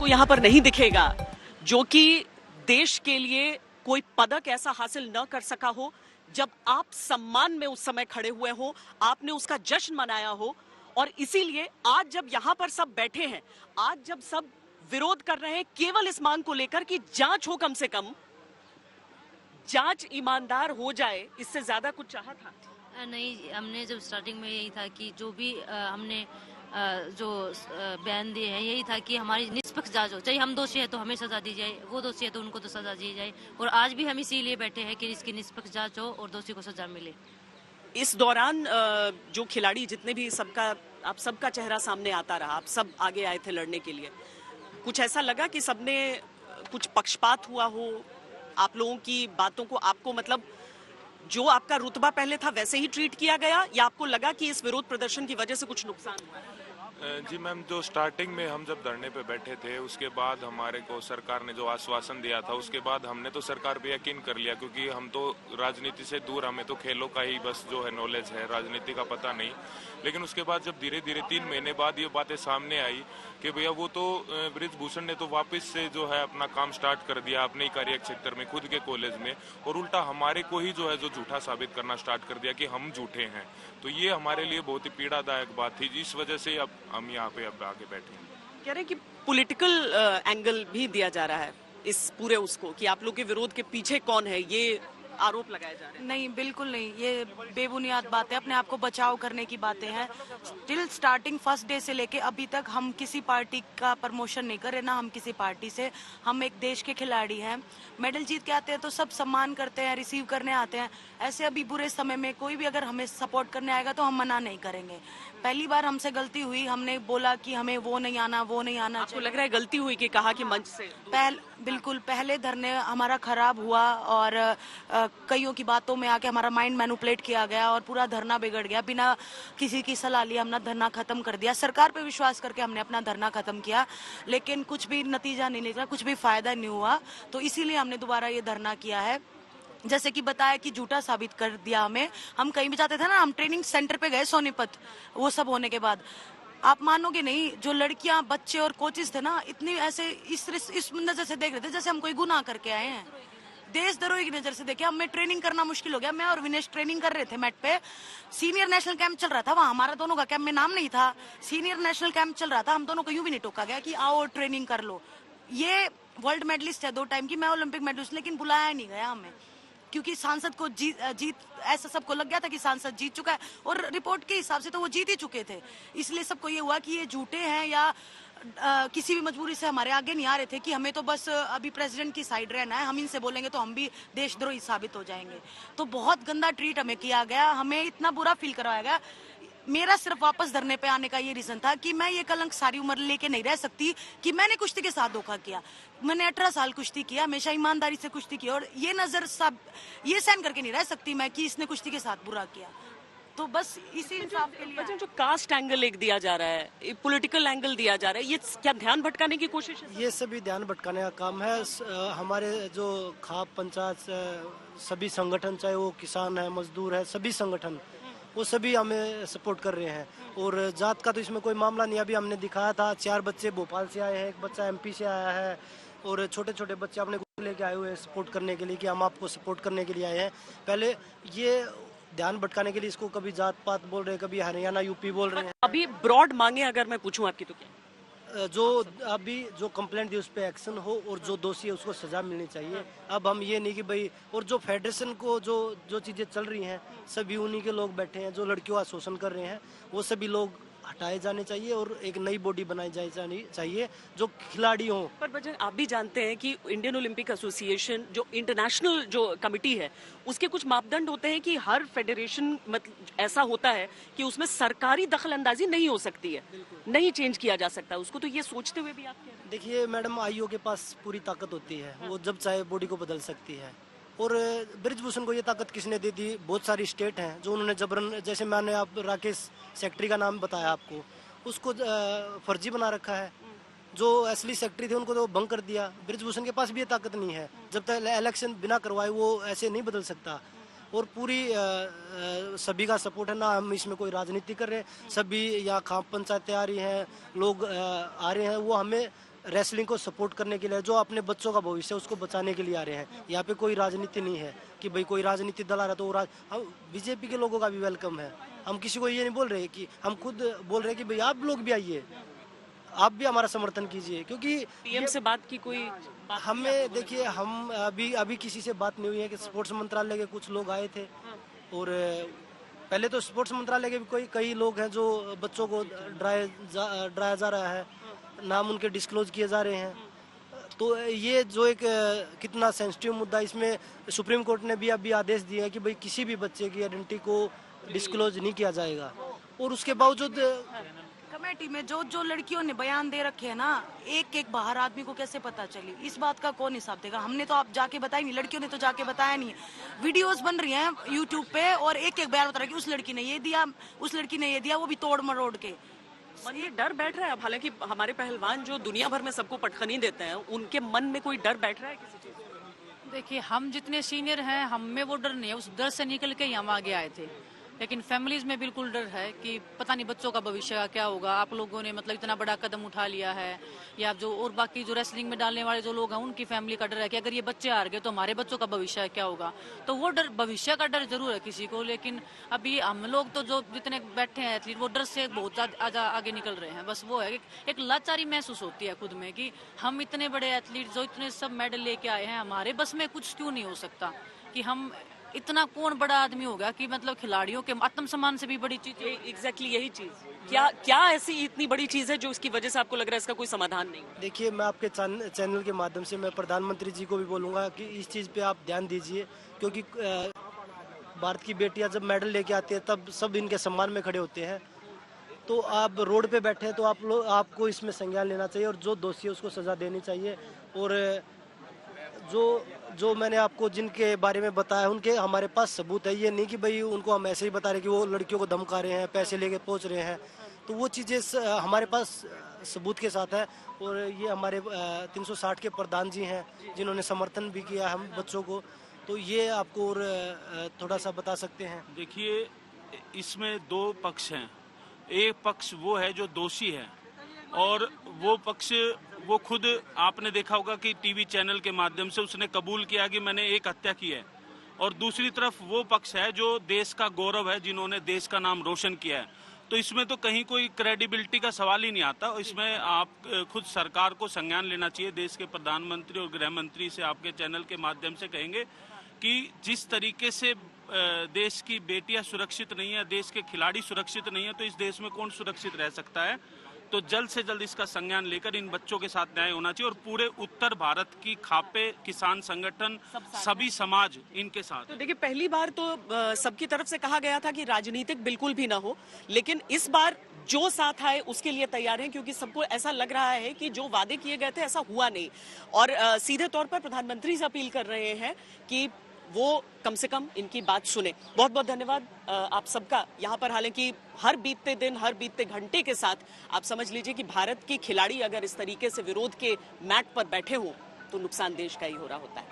आपको यहाँ पर नहीं दिखेगा जो कि देश के लिए कोई पदक ऐसा हासिल न कर सका हो। जब आप सम्मान में उस समय खड़े हुए हो, आपने उसका जश्न मनाया हो, और इसीलिए आज जब यहाँ पर सब बैठे हैं, आज जब सब विरोध कर रहे हैं केवल इस मांग को लेकर कि जांच हो, कम से कम जांच ईमानदार हो जाए, इससे ज्यादा कुछ चाहा था नहीं। हमने जब स्टार्टिंग में यही था कि जो भी हमने जो बयान दिए हैं यही था कि हमारी निष्पक्ष जांच हो, चाहे हम दोषी है तो हमें सजा दी जाए, वो दोषी है तो उनको तो सजा दी जाए। और आज भी हम इसीलिए बैठे हैं कि इसकी निष्पक्ष जांच हो और दोषी को सजा मिले। इस दौरान जो खिलाड़ी जितने भी, सबका आप सबका चेहरा सामने आता रहा, आप सब आगे आए थे लड़ने के लिए। कुछ ऐसा लगा कि सबने कुछ पक्षपात हुआ हो, आप लोगों की बातों को, आपको मतलब जो आपका रुतबा पहले था वैसे ही ट्रीट किया गया, या आपको लगा कि इस विरोध प्रदर्शन की वजह से कुछ नुकसान हुआ है? जी मैम, जो स्टार्टिंग में हम जब धरने पे बैठे थे उसके बाद हमारे को सरकार ने जो आश्वासन दिया था उसके बाद हमने तो सरकार पे यकीन कर लिया, क्योंकि हम तो राजनीति से दूर, हमें तो खेलों का ही बस जो है नॉलेज है, राजनीति का पता नहीं। लेकिन उसके बाद जब धीरे धीरे 3 महीने बाद ये बातें सामने आई कि भैया वो तो बृजभूषण ने तो वापस से जो है अपना काम स्टार्ट कर दिया अपने ही कार्य क्षेत्र में, खुद के कॉलेज में, और उल्टा हमारे को ही जो है जो झूठा साबित करना स्टार्ट कर दिया कि हम झूठे हैं। तो ये हमारे लिए बहुत ही पीड़ादायक बात थी, जिस वजह से अब हम यहाँ पे अब आगे बैठे हैं। कह रहे हैं कि पॉलिटिकल एंगल भी दिया जा रहा है इस पूरे उसको, कि आप लोग के विरोध के पीछे कौन है, ये आरोप लगाए जा रहे हैं। नहीं, बिल्कुल नहीं, ये बेबुनियाद बातें, अपने आप को बचाव करने की बातें हैं। स्टिल स्टार्टिंग फर्स्ट डे से लेके अभी तक हम किसी पार्टी का प्रमोशन नहीं कर रहे, ना हम किसी पार्टी से। हम एक देश के खिलाड़ी हैं, मेडल जीत के आते हैं तो सब सम्मान करते हैं, रिसीव करने आते हैं। ऐसे अभी बुरे समय में कोई भी अगर हमें सपोर्ट करने आएगा तो हम मना नहीं करेंगे। पहली बार हमसे गलती हुई, हमने बोला कि हमें वो नहीं आना, वो नहीं आना। आपको लग रहा है गलती हुई कि कहा कि मंच से? बिल्कुल, पहले धरने हमारा खराब हुआ और कईयों की बातों में आके हमारा माइंड मैनिपुलेट किया गया और पूरा धरना बिगड़ गया। बिना किसी की सलाह लिए हमने धरना खत्म कर दिया। सरकार पे विश्वास करके हमने अपना धरना खत्म किया, लेकिन कुछ भी नतीजा नहीं निकला, कुछ भी फायदा नहीं हुआ। तो इसीलिए हमने दोबारा ये धरना किया है। जैसे कि बताया कि झूठा साबित कर दिया हमें। हम कहीं भी जाते थे ना, हम ट्रेनिंग सेंटर पे गए सोनीपत, वो सब होने के बाद आप मानोगे नहीं, जो लड़कियां, बच्चे और कोचेस थे ना, इतनी ऐसे इस नजर से देख रहे थे जैसे हम कोई गुनाह करके आए हैं। देशद्रोही की नजर से देखे। हमें ट्रेनिंग करना मुश्किल हो गया। मैं और विनेश ट्रेनिंग कर रहे थे मैट पे। सीनियर नेशनल कैंप चल रहा था वहाँ, हमारा दोनों का कैंप में नाम नहीं था, सीनियर नेशनल कैंप चल रहा था। हम दोनों को यूं भी नहीं टोका गया कि आओ ट्रेनिंग कर लो। ये वर्ल्ड मेडलिस्ट है 2 टाइम की, मैं ओलंपिक मेडलिस्ट, लेकिन बुलाया नहीं गया हमें, क्योंकि सांसद को जीत ऐसा सबको लग गया था कि सांसद जीत चुका है, और रिपोर्ट के हिसाब से तो वो जीत ही चुके थे। इसलिए सबको ये हुआ कि ये झूठे हैं, या किसी भी मजबूरी से हमारे आगे नहीं आ रहे थे कि हमें तो बस अभी प्रेसिडेंट की साइड रहना है, हम इनसे बोलेंगे तो हम भी देशद्रोही साबित हो जाएंगे। तो बहुत गंदा ट्रीट हमें किया गया, हमें इतना बुरा फील करवाया गया। मेरा सिर्फ वापस धरने पे आने का ये रीजन था कि मैं ये कलंक सारी उम्र लेके नहीं रह सकती कि मैंने कुश्ती के साथ धोखा किया। मैंने 18 साल कुश्ती किया, हमेशा ईमानदारी से कुश्ती की, और ये नजर सब ये सहन करके नहीं रह सकती मैं कि इसने कुश्ती के साथ बुरा किया। तो बस इसी इंसाफ के लिए जो कास्ट एंगल एक दिया जा रहा है, पॉलिटिकल एंगल दिया जा रहा है, ये क्या ध्यान भटकाने की कोशिश है? ये सभी ध्यान भटकाने का काम है। हमारे जो खाप पंचायत सभी संगठन, चाहे वो किसान है, मजदूर है, सभी संगठन वो सभी हमें सपोर्ट कर रहे हैं। और जात का तो इसमें कोई मामला नहीं। अभी हमने दिखाया था 4 बच्चे भोपाल से आए हैं, 1 बच्चा MP से आया है, और छोटे छोटे बच्चे अपने को लेके आए हुए हैं सपोर्ट करने के लिए कि हम आपको सपोर्ट करने के लिए आए हैं। पहले ये ध्यान भटकाने के लिए इसको कभी जात पात बोल रहे हैं, कभी हरियाणा यूपी बोल रहे हैं। अभी ब्रॉड मांगे अगर मैं पूछूं आपकी तो क्या? जो अभी जो कंप्लेंट दी उस पर एक्शन हो, और जो दोषी है उसको सजा मिलनी चाहिए। अब हम ये नहीं कि भाई, और जो फेडरेशन को जो चीजें चल रही हैं सभी उन्हीं के लोग बैठे हैं, जो लड़कियों का शोषण कर रहे हैं वो सभी लोग हटाए जाने चाहिए, और एक नई बॉडी बनाई जानी चाहिए जो खिलाड़ी हो। पर बजरंग, आप भी जानते हैं कि इंडियन ओलंपिक एसोसिएशन जो इंटरनेशनल जो कमिटी है, उसके कुछ मापदंड होते हैं कि हर फेडरेशन मतलब ऐसा होता है कि उसमें सरकारी दखल अंदाजी नहीं हो सकती है, नहीं चेंज किया जा सकता उसको। तो ये सोचते हुए भी आप क्या? देखिए मैडम, IO के पास पूरी ताकत होती है, वो जब चाहे बॉडी को बदल सकती है। और बृजभूषण को ये ताकत किसने दे दी? बहुत सारी स्टेट हैं जो उन्होंने जबरन, जैसे मैंने आप राकेश सेक्रेटरी का नाम बताया आपको, उसको फर्जी बना रखा है। जो असली सेक्रेटरी थे उनको तो भंग कर दिया। बृजभूषण के पास भी ये ताकत नहीं है, जब तक इलेक्शन बिना करवाए वो ऐसे नहीं बदल सकता। और पूरी सभी का सपोर्ट है ना, हम इसमें कोई राजनीति कर रहे हैं, सभी यहाँ खाप पंचायतें आ रही हैं, लोग आ रहे हैं, वो हमें रेसलिंग को सपोर्ट करने के लिए, जो अपने बच्चों का भविष्य उसको बचाने के लिए आ रहे हैं। यहाँ पे कोई राजनीति नहीं है कि भाई कोई राजनीति दल आ रहा है तो हम बीजेपी के लोगों का भी वेलकम है। हम किसी को ये नहीं बोल रहे कि, हम खुद बोल रहे हैं कि भाई आप लोग भी आइए, आप भी हमारा समर्थन कीजिए, क्योंकि पीएम से बात की कोई बात हमें देखिए, हम अभी किसी से बात नहीं हुई है कि स्पोर्ट्स मंत्रालय के कुछ लोग आए थे, और पहले तो स्पोर्ट्स मंत्रालय के भी कई लोग हैं जो बच्चों को डराया जा रहा है, नाम उनके डिस्क्लोज किए जा रहे हैं। तो ये जो एक कितना सेंसिटिव मुद्दा, इसमें सुप्रीम कोर्ट ने भी अभी आदेश दिए हैं कि भाई किसी भी बच्चे की आइडेंटिटी को डिस्क्लोज नहीं किया जाएगा। और उसके बावजूद कमेटी में जो लड़कियों ने बयान दे रखे हैं ना, एक बाहर आदमी को कैसे पता चली, इस बात का कौन हिसाब देगा? हमने तो आप जाके बताया नहीं, लड़कियों ने तो जाके बताया नहीं। वीडियोस बन रही हैं यूट्यूब पे और एक बयान बता रहा है कि उस लड़की ने ये दिया, उस लड़की ने ये दिया, वो भी तोड़ मरोड़ के। मन में डर बैठ रहा है? अब हालांकि हमारे पहलवान जो दुनिया भर में सबको पटखनी देते हैं, उनके मन में कोई डर बैठ रहा है किसी चीज का? देखिए, हम जितने सीनियर हैं, हम में वो डर नहीं है। उस डर से निकल के ही हम आगे आए थे, लेकिन फैमिलीज में बिल्कुल डर है कि पता नहीं बच्चों का भविष्य का क्या होगा। आप लोगों ने मतलब इतना बड़ा कदम उठा लिया है, या जो और बाकी जो रेसलिंग में डालने वाले जो लोग हैं, उनकी फैमिली का डर है कि अगर ये बच्चे हार गए तो हमारे बच्चों का भविष्य क्या होगा। तो वो डर, भविष्य का डर जरूर है किसी को, लेकिन अभी हम लोग तो जो जितने बैठे हैं एथलीट, वो डर से बहुत आगे निकल रहे हैं। बस वो है एक लाचारी महसूस होती है खुद में कि हम इतने बड़े एथलीट जो इतने सब मेडल लेके आए हैं, हमारे बस में कुछ क्यों नहीं हो सकता? कि हम इतना कौन बड़ा आदमी होगा कि मतलब खिलाड़ियों के आत्मसम्मान से भी बड़ी चीज। एग्जैक्टली यही चीज, क्या ऐसी इतनी बड़ी चीज है जो इसकी वजह से आपको लग रहा है इसका कोई समाधान नहीं? देखिए, मैं आपके चैनल के माध्यम से मैं प्रधानमंत्री जी को भी बोलूँगा कि इस चीज़ पे आप ध्यान दीजिए, क्योंकि भारत की बेटियां जब मेडल लेके आती है तब सब इनके सम्मान में खड़े होते हैं। तो आप रोड पे बैठे हैं तो आपको इसमें संज्ञान लेना चाहिए, और जो दोषी है उसको सजा देनी चाहिए। और जो मैंने आपको जिनके बारे में बताया, उनके हमारे पास सबूत है। ये नहीं कि भाई उनको हम ऐसे ही बता रहे कि वो लड़कियों को धमका रहे हैं, पैसे लेके पहुंच रहे हैं। तो वो चीज़ें हमारे पास सबूत के साथ है। और ये हमारे 360 के प्रधान जी हैं जिन्होंने समर्थन भी किया हम बच्चों को, तो ये आपको और थोड़ा सा बता सकते हैं। देखिए, इसमें दो पक्ष हैं। एक पक्ष वो है जो दोषी है, और वो पक्ष वो खुद, आपने देखा होगा कि टीवी चैनल के माध्यम से उसने कबूल किया कि मैंने एक हत्या की है। और दूसरी तरफ वो पक्ष है जो देश का गौरव है, जिन्होंने देश का नाम रोशन किया है। तो इसमें तो कहीं कोई क्रेडिबिलिटी का सवाल ही नहीं आता। इसमें आप खुद सरकार को संज्ञान लेना चाहिए। देश के प्रधानमंत्री और गृह मंत्री से आपके चैनल के माध्यम से कहेंगे कि जिस तरीके से देश की बेटियां सुरक्षित नहीं है, देश के खिलाड़ी सुरक्षित नहीं है, तो इस देश में कौन सुरक्षित रह सकता है? तो जल्द से जल्द इसका संज्ञान लेकर इन बच्चों के साथ न्याय होना चाहिए, और पूरे उत्तर भारत की खापे, किसान संगठन, सभी समाज इनके साथ। तो देखिए, पहली बार तो सबकी तरफ से कहा गया था कि राजनीतिक बिल्कुल भी ना हो, लेकिन इस बार जो साथ आए उसके लिए तैयार हैं, क्योंकि सबको ऐसा लग रहा है कि जो वादे किए गए थे ऐसा हुआ नहीं। और सीधे तौर पर प्रधानमंत्री से अपील कर रहे हैं कि वो कम से कम इनकी बात सुने। बहुत बहुत धन्यवाद आप सबका यहाँ पर। हालांकि हर बीतते दिन, हर बीतते घंटे के साथ आप समझ लीजिए कि भारत की खिलाड़ी अगर इस तरीके से विरोध के मैट पर बैठे हों तो नुकसान देश का ही हो रहा होता है।